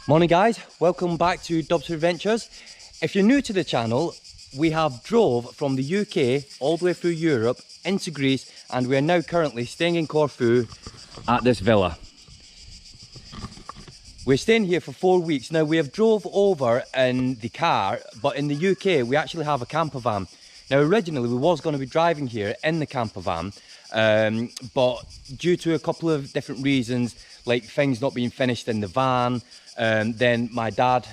Morning guys, welcome back to dubventures. If you're new to the channel, we have drove from the UK all the way through Europe into Greece, and we are now currently staying in Corfu at this villa. We're staying here for 4 weeks. Now we have drove over in the car, but in the UK we actually have a camper van. Now originally we was going to be driving here in the camper van, but due to a couple of different reasons, like things not being finished in the van, then my dad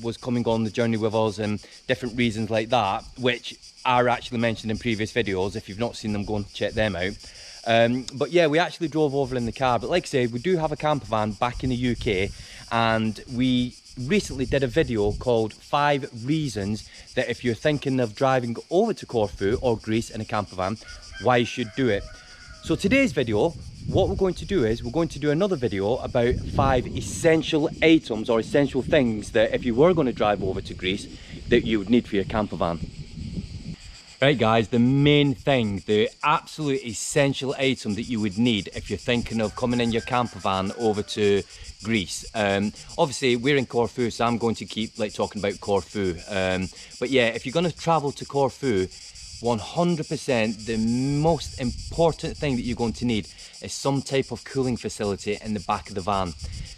was coming on the journey with us and different reasons like that, which are actually mentioned in previous videos. If you've not seen them, go and check them out. But yeah, we actually drove over in the car, but like I said, we do have a camper van back in the UK, and we recently did a video called 5 reasons that if you're thinking of driving over to Corfu or Greece in a camper van, why you should do it. So today's video, what we're going to do is we're going to do another video about 5 essential items or essential things that if you were going to drive over to Greece that you would need for your camper van. Right guys, the main thing, the absolute essential item that you would need if you're thinking of coming in your camper van over to Greece. Obviously we're in Corfu, so I'm going to keep talking about Corfu. But yeah, if you're going to travel to Corfu, 100% the most important thing that you're going to need is some type of cooling facility in the back of the van,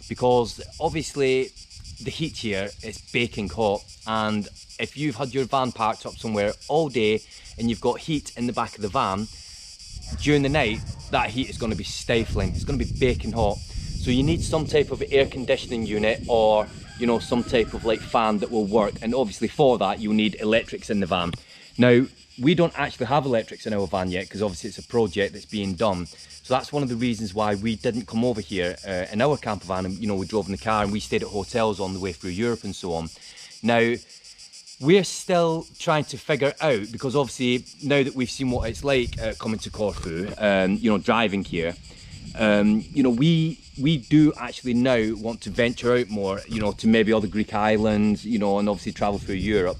because obviously the heat here is baking hot, and if you've had your van parked up somewhere all day and you've got heat in the back of the van, during the night that heat is going to be stifling, it's going to be baking hot. So you need some type of air conditioning unit, or some type of fan that will work, and obviously for that you need electrics in the van. Now we don't actually have electrics in our van yet, because obviously it's a project that's being done. So that's one of the reasons why we didn't come over here in our camper van, and we drove in the car and we stayed at hotels on the way through Europe and so on. Now we're still trying to figure out, because obviously now that we've seen what it's like coming to Corfu, driving here, we do actually now want to venture out more, to maybe other Greek islands, and obviously travel through Europe.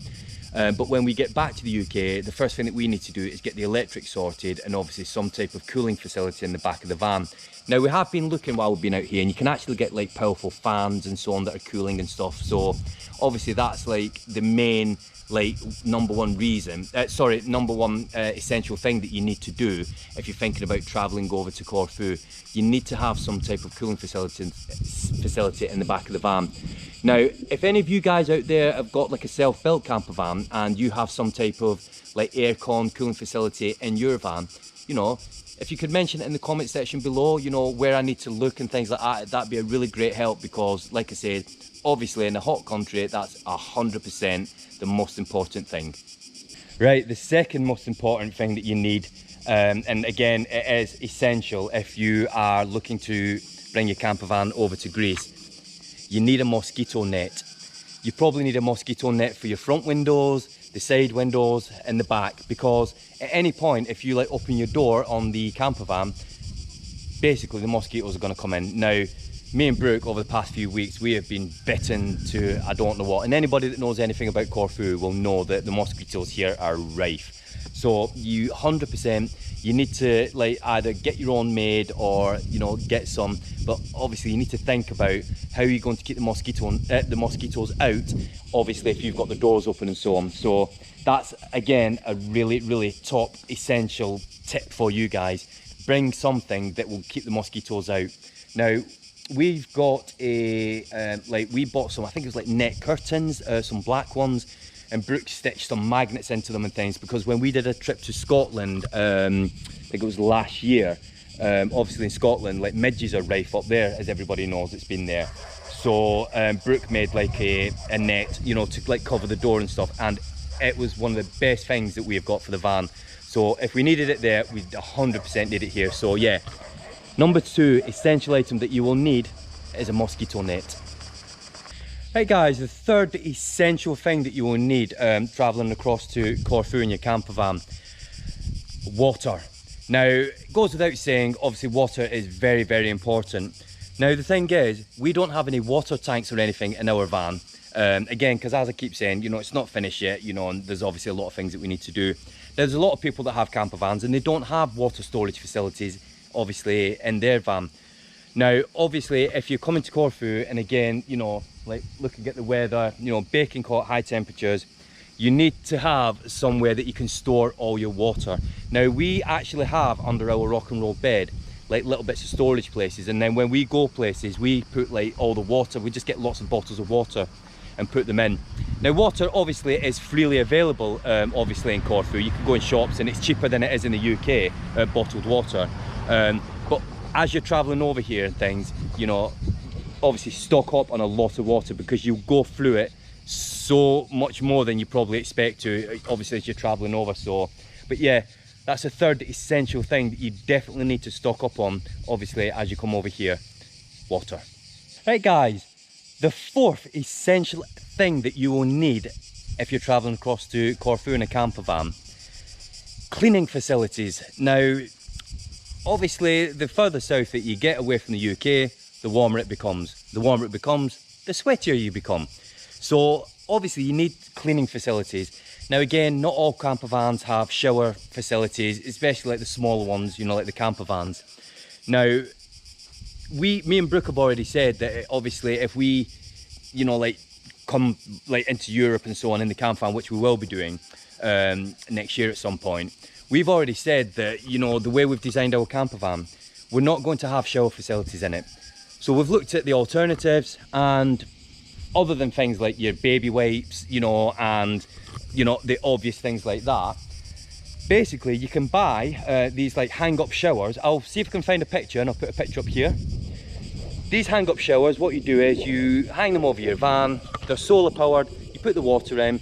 But when we get back to the UK, the first thing that we need to do is get the electric sorted, and obviously some type of cooling facility in the back of the van. Now we have been looking while we've been out here, and you can actually get powerful fans and so on that are cooling and stuff. So obviously that's the main number one reason, number one essential thing that you need to do if you're thinking about traveling over to Corfu. You need to have some type of cooling facility in the back of the van. Now, if any of you guys out there have got a self-built camper van and you have some type of aircon cooling facility in your van, if you could mention it in the comment section below, where I need to look and things like that, that'd be a really great help, because like I said, obviously in a hot country, that's 100% the most important thing. Right, the second most important thing that you need, and again, it is essential if you are looking to bring your camper van over to Greece, you need a mosquito net. You probably need a mosquito net for your front windows, the side windows and the back, because at any point if you open your door on the camper van, basically the mosquitoes are going to come in. Now me and Brooke, over the past few weeks, we have been bitten to I don't know what, and anybody that knows anything about Corfu will know that the mosquitoes here are rife. So you 100% you need to either get your own made or get some, but obviously you need to think about how you're going to keep the mosquitoes out, obviously if you've got the doors open and so on. So that's again a really top essential tip for you guys. Bring something that will keep the mosquitoes out. Now we've got a we bought some, I think it was net curtains, some black ones, and Brooke stitched some magnets into them and things, because when we did a trip to Scotland, I think it was last year, obviously in Scotland midges are rife up there, as everybody knows, it's been there. So Brooke made a net, to cover the door and stuff, and it was one of the best things that we have got for the van. So if we needed it there, we 100% need it here. So yeah, number 2 essential item that you will need is a mosquito net. Right guys, the third essential thing that you will need traveling across to Corfu in your camper van: water. Now it goes without saying, obviously water is very important. Now the thing is, we don't have any water tanks or anything in our van, again because as I keep saying, it's not finished yet, and there's obviously a lot of things that we need to do. There's a lot of people that have camper vans and they don't have water storage facilities obviously in their van. Now, obviously, if you're coming to Corfu, and again, you know, like looking at the weather, you know, baking hot, high temperatures, you need to have somewhere that you can store all your water. Now, we actually have under our rock and roll bed, like little bits of storage places, and then when we go places, we put like all the water, we just get lots of bottles of water and put them in. Now, water obviously is freely available, obviously in Corfu. You can go in shops and it's cheaper than it is in the UK, bottled water. But as you're traveling over here and things, you know, obviously stock up on a lot of water, because you go through it so much more than you probably expect to, obviously, as you're traveling over. So, but yeah, that's a third essential thing that you definitely need to stock up on, obviously, as you come over here: water. Right, guys, the fourth essential thing that you will need if you're traveling across to Corfu in a camper van: cleaning facilities. Now, obviously, the further south that you get away from the UK, the warmer it becomes. The warmer it becomes, the sweatier you become. So obviously you need cleaning facilities. Now again, not all camper vans have shower facilities, especially like the smaller ones, you know, like the camper vans. Now, me and Brooke have already said that obviously if we, you know, like come like into Europe and so on in the camper van, which we will be doing next year at some point, we've already said that, you know, the way we've designed our camper van, we're not going to have shower facilities in it. So we've looked at the alternatives, and other than things like your baby wipes, you know, and, you know, the obvious things like that, basically you can buy these like hang-up showers. I'll see if I can find a picture, and I'll put a picture up here. These hang-up showers, what you do is you hang them over your van. They're solar powered. You put the water in.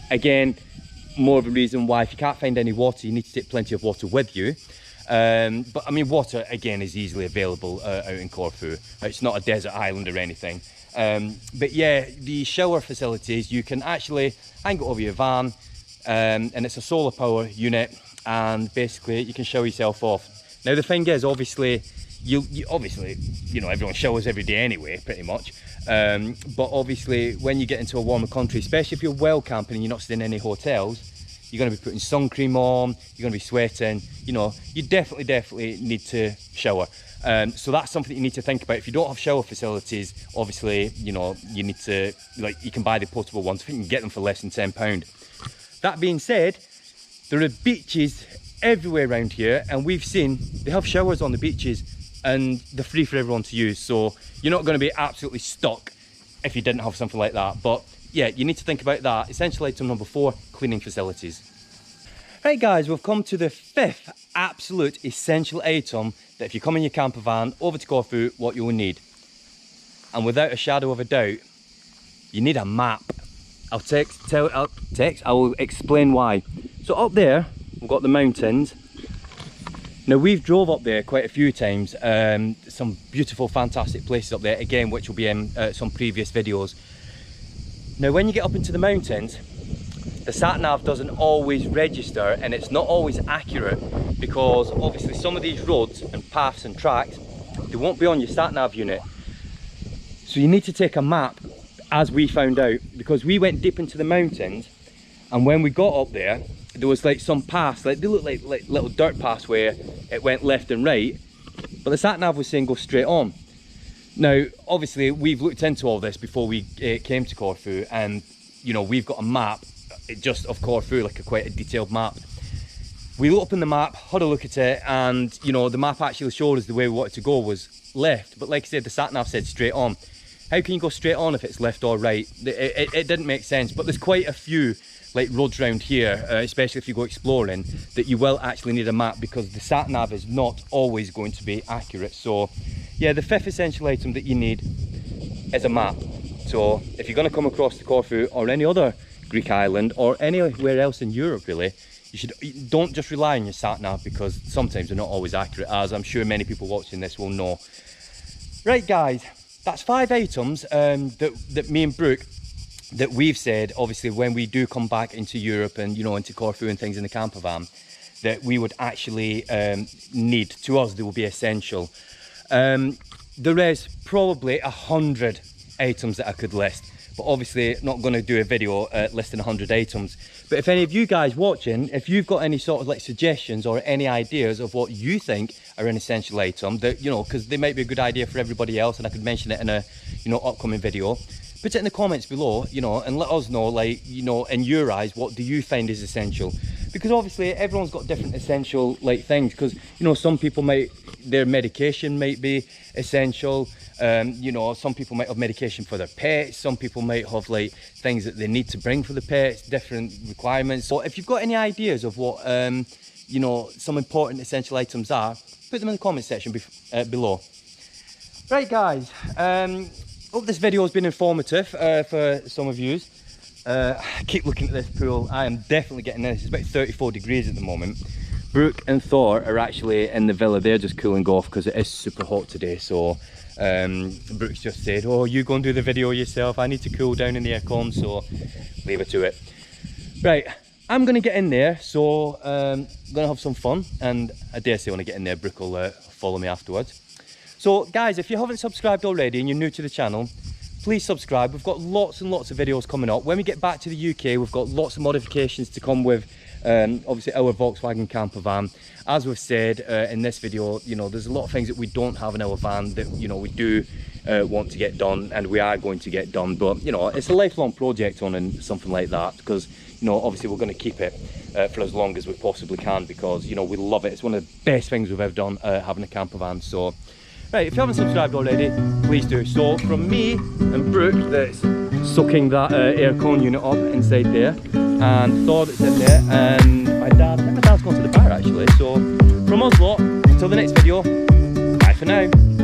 Again, more of a reason why, if you can't find any water, you need to take plenty of water with you. But I mean, water again is easily available out in Corfu. It's not a desert island or anything. But yeah, the shower facilities, you can actually hang it over your van, and it's a solar power unit, and basically you can shower yourself off. Now the thing is, obviously, you obviously, you know, everyone showers every day anyway, pretty much. But obviously when you get into a warmer country, especially if you're well camping and you're not staying in any hotels, you're going to be putting sun cream on, you're going to be sweating, you know, you definitely need to shower. So that's something that you need to think about. If you don't have shower facilities, obviously, you know, you need to, like, you can buy the portable ones. I think you can get them for less than £10. That being said, there are beaches everywhere around here, and we've seen they have showers on the beaches, and they're free for everyone to use. So you're not going to be absolutely stuck if you didn't have something like that. But yeah, you need to think about that. Essential item number 4, cleaning facilities. Right guys, we've come to the 5th absolute essential item that if you come in your camper van over to Corfu, what you will need. And without a shadow of a doubt, you need a map. I will explain why. So up there, we've got the mountains. Now we've drove up there quite a few times. Some beautiful, fantastic places up there, again, which will be in some previous videos. Now when you get up into the mountains, the sat-nav doesn't always register, and it's not always accurate, because obviously some of these roads and paths and tracks, they won't be on your sat-nav unit. So you need to take a map, as we found out, because we went deep into the mountains, and when we got up there, there was like some paths, like they looked like little dirt paths where it went left and right, but the sat-nav was saying go straight on. Now obviously we've looked into all this before we came to Corfu, and you know, we've got a map just of Corfu, like quite a detailed map. We looked up in the map, had a look at it, and you know, the map actually showed us the way we wanted to go was left, but like I said, the sat-nav said straight on. How can you go straight on if it's left or right? It didn't make sense. But there's quite a few like roads around here, especially if you go exploring, that you will actually need a map, because the sat-nav is not always going to be accurate. So yeah, the 5th essential item that you need is a map. So if you're going to come across to Corfu or any other Greek island or anywhere else in Europe really, don't just rely on your sat-nav, because sometimes they're not always accurate, as I'm sure many people watching this will know. Right guys, that's 5 items that me and Brooke, that we've said, obviously when we do come back into Europe and, you know, into Corfu and things in the camper van, that we would actually need. To us, they will be essential. There is probably 100 items that I could list, but obviously not going to do a video listing 100 items. But if any of you guys watching, if you've got any sort of like suggestions or any ideas of what you think are an essential item that, you know, because they might be a good idea for everybody else and I could mention it in a, you know, upcoming video, put it in the comments below, you know, and let us know, like, you know, in your eyes, what do you find is essential? Because obviously everyone's got different essential like things, because, you know, some people might, their medication might be essential. You know, some people might have medication for their pets, some people might have like things that they need to bring for the pets, different requirements. So if you've got any ideas of what you know, some important essential items are, put them in the comment section below. Right guys, hope this video has been informative for some of you. Keep looking at this pool. I am definitely getting this. It's about 34 degrees at the moment. Brooke and Thor are actually in the villa. They're just cooling off because it is super hot today. So Brooke's just said, oh, you go and do the video yourself, I need to cool down in the aircon, so leave it to it. Right, I'm gonna get in there, so I'm gonna have some fun, and I dare say when I get in there, Brooke will follow me afterwards. So guys, if you haven't subscribed already and you're new to the channel, please subscribe. We've got lots and lots of videos coming up. When we get back to the UK, we've got lots of modifications to come with obviously our Volkswagen camper van. As we've said in this video, you know, there's a lot of things that we don't have in our van that, you know, we do want to get done, and we are going to get done. But, you know, it's a lifelong project on something like that, because, you know, obviously we're going to keep it for as long as we possibly can, because, you know, we love it. It's one of the best things we've ever done, having a camper van. So, right, if you haven't subscribed already, please do. So from me and Brooke, that's sucking that aircon unit up inside there, and Thor that's in there, and my dad, I think my dad's gone to the bar actually. So from us lot, until the next video, bye for now.